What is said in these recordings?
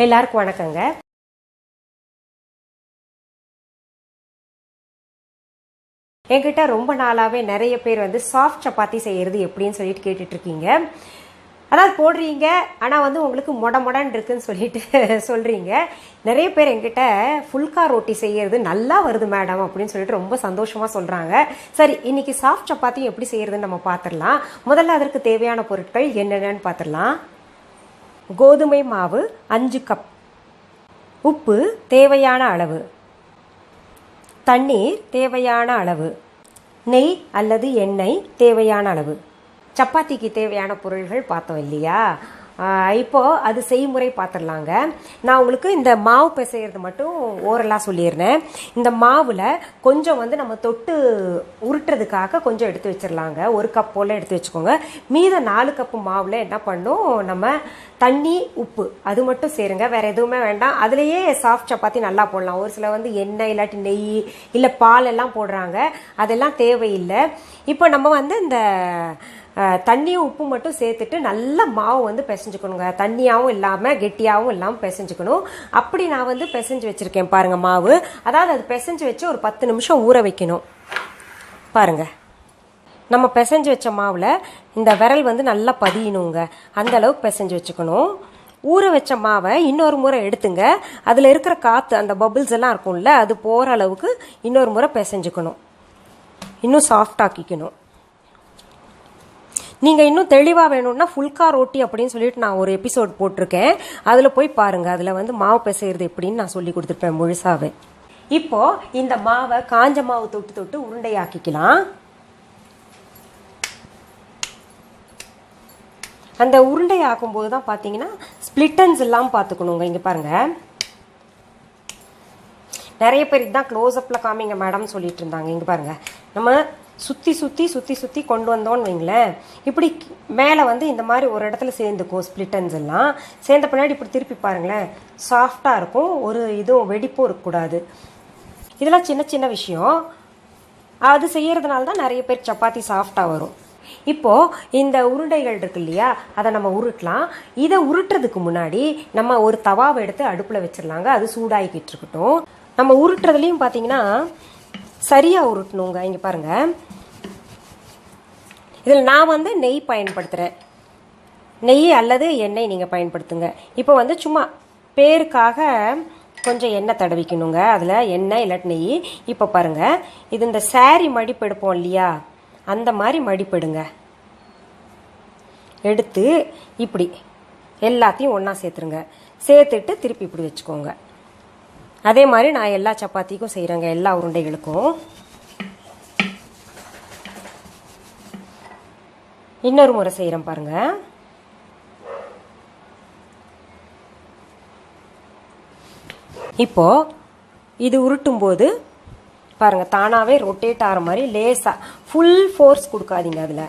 எல்லாருக்கும் வணக்கங்க. என்கிட்ட ரொம்ப நாளாவே நிறைய பேர் சாஃப்ட் சப்பாத்தி செய்யறது எப்படின்னு சொல்லிட்டு கேட்டுட்டு இருக்கீங்க. அதாவது போடுறீங்க, ஆனால் உங்களுக்கு மொடன்னு இருக்குன்னு சொல்லிட்டு சொல்றீங்க. நிறைய பேர் என்கிட்ட ஃபுல்கா ரொட்டி செய்யறது நல்லா வருது மேடம் அப்படின்னு சொல்லிட்டு ரொம்ப சந்தோஷமா சொல்றாங்க. சரி, இன்னைக்கு சாஃப்ட் சப்பாத்தி எப்படி செய்யறதுன்னு நம்ம பார்த்துடலாம். முதல்ல அதற்கு தேவையான பொருட்கள் என்னென்னு பார்த்துடலாம். கோதுமை மாவு 5 கப், உப்பு தேவையான அளவு, தண்ணீர் தேவையான அளவு, நெய் அல்லது எண்ணெய் தேவையான அளவு. சப்பாத்திக்கு தேவையான பொருள்கள் பார்த்தோம் இல்லையா? இப்போ அது செய்முறை பார்த்துடலாங்க. நான் உங்களுக்கு இந்த மாவு பிசைறது மட்டும் ஓரலாக சொல்லிடுறேன். இந்த மாவில் கொஞ்சம் நம்ம தொட்டு உருட்டுறதுக்காக கொஞ்சம் எடுத்து வச்சிடலாங்க. 1 கப் போல் எடுத்து வச்சுக்கோங்க. மீத 4 கப்பு மாவில் என்ன பண்ணும், நம்ம தண்ணி உப்பு அது மட்டும் சேருங்க, வேற எதுவுமே வேண்டாம். அதுலேயே சாஃப்ட் சப்பாத்தி நல்லா போடலாம். ஒரு சில எண்ணெய் இல்லாட்டி நெய் இல்லை பால் எல்லாம் போடுறாங்க, அதெல்லாம் தேவையில்லை. இப்போ நம்ம இந்த தண்ணியும் உப்பு மட்டும் சேர்த்துட்டு நல்ல மாவு பிசைஞ்சுக்கணுங்க. தண்ணியாகவும் இல்லாமல் கெட்டியாகவும் இல்லாமல் பிசைஞ்சுக்கணும். அப்படி நான் பிசைஞ்சு வச்சுருக்கேன் பாருங்க மாவு. அதாவது அது பிசைஞ்சு வச்சு ஒரு 10 நிமிஷம் ஊற வைக்கணும். பாருங்க, நம்ம பிசைஞ்சு வச்ச மாவில் இந்த விரல் நல்லா பதியணுங்க. அந்த அளவுக்கு பிசைஞ்சு வச்சுக்கணும். ஊற வச்ச மாவை இன்னொரு முறை எடுத்துங்க. அதில் இருக்கிற காற்று, அந்த பபிள்ஸ் எல்லாம் இருக்கும்ல, அது போகிற அளவுக்கு இன்னொரு முறை பிசைஞ்சுக்கணும். இன்னும் சாஃப்ட் ஆக்கிக்கணும். நீங்கள் இன்னும் தெளிவாக வேணும்னா ஃபுல்கா ரொட்டி அப்படின்னு சொல்லிட்டு நான் ஒரு எபிசோட் போட்டிருக்கேன். அதில் போய் பாருங்கள். அதில் மாவு பிசைறது எப்படின்னு நான் சொல்லி கொடுத்துருப்பேன் முழுசாவே. இப்போது இந்த மாவை காஞ்ச மாவு தொட்டு தொட்டு உருண்டையாக்கிக்கலாம். அந்த உருண்டையாக்கும் போது தான் பார்த்தீங்கன்னா ஸ்பிளிட்டன்ஸ் எல்லாம் பார்த்துக்கணுங்க. இங்கே பாருங்கள், நிறைய பேர் இதுதான் க்ளோஸ்அப்பில் காமிங்க மேடம் சொல்லிட்டு இருந்தாங்க. இங்கே பாருங்கள், நம்ம சுற்றி சுற்றி சுற்றி சுற்றி கொண்டு வந்தோன்னு வைங்களேன், இப்படி மேலே இந்த மாதிரி ஒரு இடத்துல சேர்ந்துக்கும் ஸ்பிளிட்டன்ஸ் எல்லாம். சேர்ந்த பின்னாடி இப்படி திருப்பி பாருங்களேன், சாஃப்டாக இருக்கும். ஒரு இதுவும் வெடிப்பும் இருக்கக்கூடாது. இதெல்லாம் சின்ன சின்ன விஷயம். அது செய்யறதுனால தான் நிறைய பேர் சப்பாத்தி சாஃப்டாக வரும். இப்போது இந்த உருண்டைகள் இருக்கு இல்லையா, அதை நம்ம உருட்டலாம். இதை உருட்டுறதுக்கு முன்னாடி நம்ம ஒரு தவாவை எடுத்து அடுப்பில் வச்சிடலாங்க. அது சூடாகிக்கிட்டு இருக்கட்டும். நம்ம உருட்டுறதுலையும் பார்த்தீங்கன்னா சரியாக உருட்டணுங்க. இங்கே பாருங்கள், இதில் நான் நெய் பயன்படுத்துகிறேன். நெய் அல்லது எண்ணெய் நீங்கள் பயன்படுத்துங்க. இப்போ சும்மா பேருக்காக கொஞ்சம் எண்ணெய் தடவிக்கணுங்க. அதில் எண்ணெய் இல்லாட்டி நெய். இப்போ பாருங்கள், இது இந்த சாரி மடிப்பு எடுப்போம் இல்லையா, அந்த மாதிரி மடிப்பெடுங்க. எடுத்து இப்படி எல்லாத்தையும் ஒன்றா சேர்த்துருங்க. சேர்த்துட்டு திருப்பி இப்படி வச்சுக்கோங்க. அதே மாதிரி நான் எல்லா சப்பாத்திக்கும் செய்கிறேங்க, எல்லா உருண்டைகளுக்கும். இன்னொரு முறை செய்கிறேன் பாருங்க. இப்போ இது உருட்டும் போது பாருங்க, தானாவே ரொட்டேட் ஆகிற மாதிரி லேசா, ஃபுல் ஃபோர்ஸ் கொடுக்காதீங்க. அதில்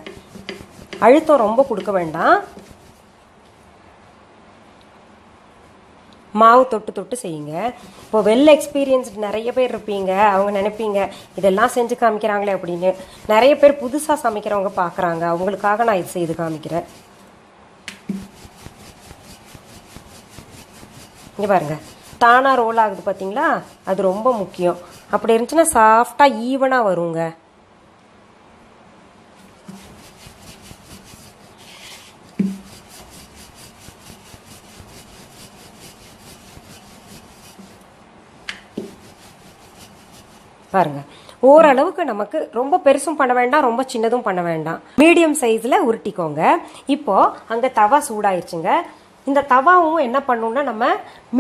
அழுத்தம் ரொம்ப கொடுக்க வேண்டாம். மாவு தொட்டு தொட்டு செய்யுங்க. இப்போ வெல் எக்ஸ்பீரியன்ஸ்டு நிறைய பேர் இருப்பீங்க. அவங்க நினைப்பீங்க இதெல்லாம் செஞ்சு காமிக்கிறாங்களே அப்படின்னு. நிறைய பேர் புதுசாக சமைக்கிறவங்க பார்க்குறாங்க. அவங்களுக்காக நான் இது செய்து காமிக்கிறேன். இங்கே பாருங்க, தானாக ரோல் ஆகுது பார்த்தீங்களா? அது ரொம்ப முக்கியம். அப்படி இருந்துச்சுன்னா சாஃப்டாக ஈவனாக வருங்க. பாருங்க, ஓரளவுக்கு நமக்கு ரொம்ப பெருசும் பண்ண வேண்டாம், ரொம்ப சின்னதும் பண்ண வேண்டாம். மீடியம் சைஸில் உருட்டிக்கோங்க. இப்போ அங்கே தவா சூடாயிருச்சுங்க. இந்த தவாவும் என்ன பண்ணணும்னா, நம்ம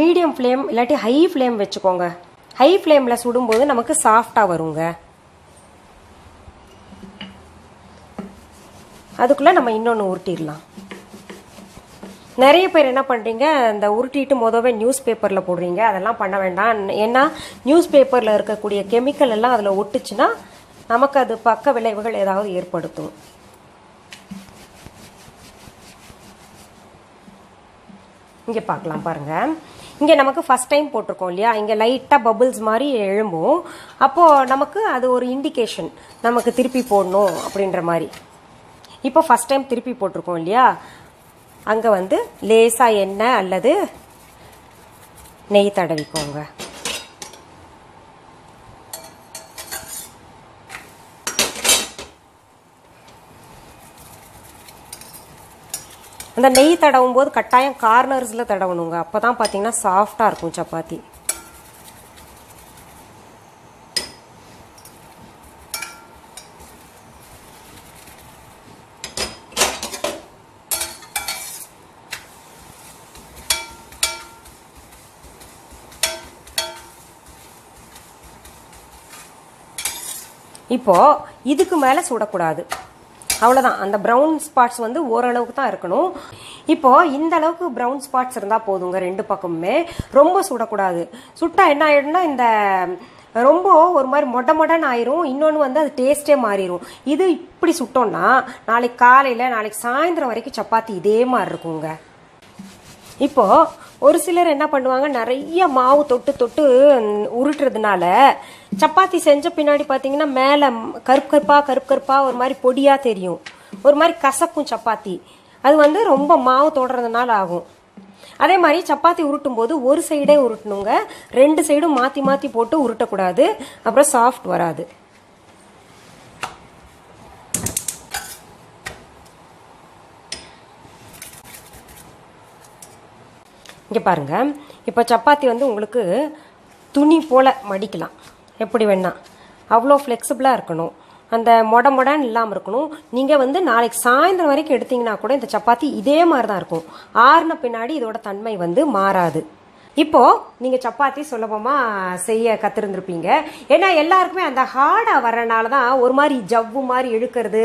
மீடியம் ஃப்ளேம் இல்லாட்டி ஹை ஃப்ளேம் வச்சுக்கோங்க. ஹை ஃப்ளேமில் சுடும்போது நமக்கு சாஃப்டாக வருங்க. அதுக்குள்ளே நம்ம இன்னொன்று உருட்டிடலாம். நிறைய பேர் என்ன பண்ணுறீங்க, இந்த உருட்டிட்டு மொதவே நியூஸ் பேப்பரில் போடுறீங்க. அதெல்லாம் பண்ண வேண்டாம். ஏன்னா நியூஸ் பேப்பரில் இருக்கக்கூடிய கெமிக்கல் எல்லாம் அதில் ஒட்டுச்சுன்னா நமக்கு அது பக்க விளைவுகள் ஏதாவது ஏற்படுத்தும். இங்கே பார்க்கலாம் பாருங்கள். இங்கே நமக்கு ஃபஸ்ட் டைம் போட்டிருக்கோம் இல்லையா, இங்கே லைட்டாக பபிள்ஸ் மாதிரி எழும்பும். அப்போது நமக்கு அது ஒரு இண்டிகேஷன், நமக்கு திருப்பி போடணும் அப்படின்ற மாதிரி. இப்போ ஃபஸ்ட் டைம் திருப்பி போட்டிருக்கோம் இல்லையா, அங்கே லேசாக எண்ணெய் அல்லது நெய் தடவிக்கோங்க. அந்த நெய் தடவும் போது கட்டாயம் கார்னர்ஸில் தடவணுங்க. அப்போ தான் பார்த்தீங்கன்னா சாஃப்டாக இருக்கும் சப்பாத்தி. இப்போ இதுக்கு மேலே சுடக்கூடாது, அவ்வளோதான். அந்த ப்ரௌன் ஸ்பாட்ஸ் வந்து ஓரளவுக்கு தான் இருக்கணும். இப்போ இந்த அளவுக்கு ப்ரௌன் ஸ்பாட்ஸ் இருந்தால் போதுங்க ரெண்டு பக்கமுமே. ரொம்ப சுடக்கூடாது. சுட்டா என்ன ஆயிடும்னா இந்த ரொம்ப ஒரு மாதிரி மொடன்னு ஆயிரும். இன்னொன்று வந்து அது டேஸ்டே மாறிடும். இது இப்படி சுட்டோம்னா நாளைக்கு காலையில் நாளைக்கு சாயந்தரம் வரைக்கும் சப்பாத்தி இதே மாதிரி இருக்குங்க. இப்போ ஒரு சிலர் என்ன பண்ணுவாங்க, நிறைய மாவு தொட்டு தொட்டு உருட்டுறதுனால சப்பாத்தி செஞ்ச பின்னாடி பார்த்தீங்கன்னா மேலே கருப்பு கருப்பா ஒரு மாதிரி பொடியா தெரியும், ஒரு மாதிரி கசக்கும் சப்பாத்தி. அது வந்து ரொம்ப மாவு தொடுறதுனால ஆகும். அதே மாதிரி சப்பாத்தி உருட்டும் போது ஒரு சைடே உருட்டணுங்க, ரெண்டு சைடும் மாற்றி மாற்றி போட்டு உருட்டக்கூடாது, அப்புறம் சாஃப்ட் வராது. இங்கே பாருங்க, இப்போ சப்பாத்தி வந்து உங்களுக்கு துணி போல் மடிக்கலாம், எப்படி வேணா. அவ்வளோ ஃப்ளெக்சிபிளாக இருக்கணும், அந்த மொடன்னு இல்லாமல் இருக்கணும். நீங்கள் வந்து நாளைக்கு சாயந்தரம் வரைக்கும் எடுத்தீங்கன்னா கூட இந்த சப்பாத்தி இதே மாதிரி தான் இருக்கும். ஆறுன பின்னாடி இதோட தன்மை வந்து மாறாது. இப்போ நீங்க சப்பாத்தி சுலபமா செய்ய கத்திருந்திருப்பீங்க. ஏன்னா எல்லாருக்குமே அந்த ஹார்டா வர்றதுனால தான் ஒரு மாதிரி ஜவ்வு மாதிரி இழுக்கிறது,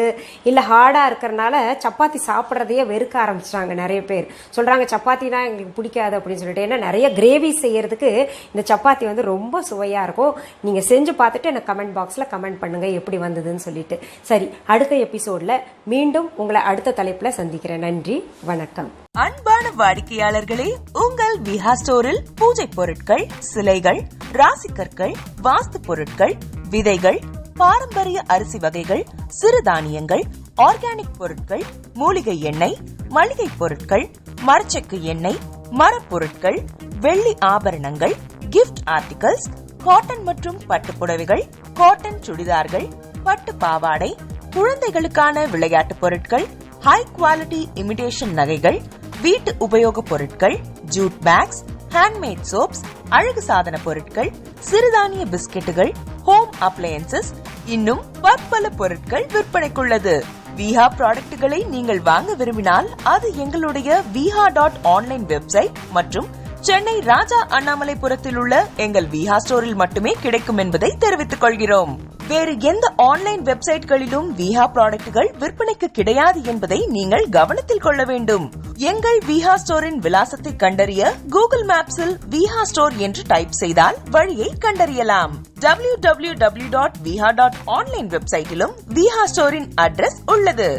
இல்ல ஹார்டா இருக்கிறதுனால சப்பாத்தி சாப்பிட்றதையே வெறுக்க ஆரம்பிச்சிட்டாங்க. நிறைய பேர் சொல்றாங்க சப்பாத்தினா எங்களுக்கு பிடிக்காது அப்படின்னு சொல்லிட்டு. ஏன்னா நிறைய கிரேவி செய்யறதுக்கு இந்த சப்பாத்தி வந்து ரொம்ப சுவையா இருக்கும். நீங்க செஞ்சு பார்த்துட்டு எனக்கு கமெண்ட் பாக்ஸ்ல கமெண்ட் பண்ணுங்க எப்படி வந்ததுன்னு சொல்லிட்டு. சரி, அடுத்த எபிசோட்ல மீண்டும் உங்களை அடுத்த தலைப்புல சந்திக்கிறேன். நன்றி, வணக்கம். அன்பான வாடிக்கையாளர்களே, உங்கள் விஹா ஸ்டோரில் பூஜை பொருட்கள், சிலைகள், ராசிக்கற்கள், வாஸ்து பொருட்கள், விதைகள், பாரம்பரிய அரிசி வகைகள், சிறுதானியங்கள், ஆர்கானிக் பொருட்கள், மூலிகை எண்ணெய், மளிகை பொருட்கள், மரச்செக்கு எண்ணெய், மரப்பொருட்கள், வெள்ளி ஆபரணங்கள், கிஃப்ட் ஆர்டிகல்ஸ், காட்டன் மற்றும் பட்டு புடவைகள், காட்டன் சுடிதார்கள், பட்டு பாவாடை, குழந்தைகளுக்கான விளையாட்டு பொருட்கள், ஹை குவாலிட்டி இமிடேஷன் நகைகள், வீட்டு உபயோக பொருட்கள், ஜூட் பேக்ஸ், ஹேண்ட்மேட் சோப்ஸ், அழகு சாதன பொருட்கள், சிறுதானிய பிஸ்கெட்டுகள், ஹோம் அப்ளையன்சஸ், இன்னும் பற்பல பொருட்கள் விற்பனைக்குள்ளது. விஹா ப்ராடக்ட்களை நீங்கள் வாங்க விரும்பினால் அது எங்களுடைய viha.online வெப்சைட் மற்றும் சென்னை ராஜா அண்ணாமலைபுரத்தில் உள்ள எங்கள் விஹா ஸ்டோரில் மட்டுமே கிடைக்கும் என்பதை தெரிவித்துக் கொள்கிறோம். வேறு எந்த ஆன்லைன் வெப்சைட்களிலும் விஹா ப்ராடக்ட்கள் விற்பனைக்கு கிடையாது என்பதை நீங்கள் கவனத்தில் கொள்ள வேண்டும். எங்கள் விஹா ஸ்டோரின் விலாசத்தை கண்டறிய கூகுள் மேப்ஸில் விஹா ஸ்டோர் என்று டைப் செய்தால் வழியை கண்டறியலாம். www.viha.online வெப்சைட்டிலும் விஹா ஸ்டோரின் அட்ரஸ் உள்ளது.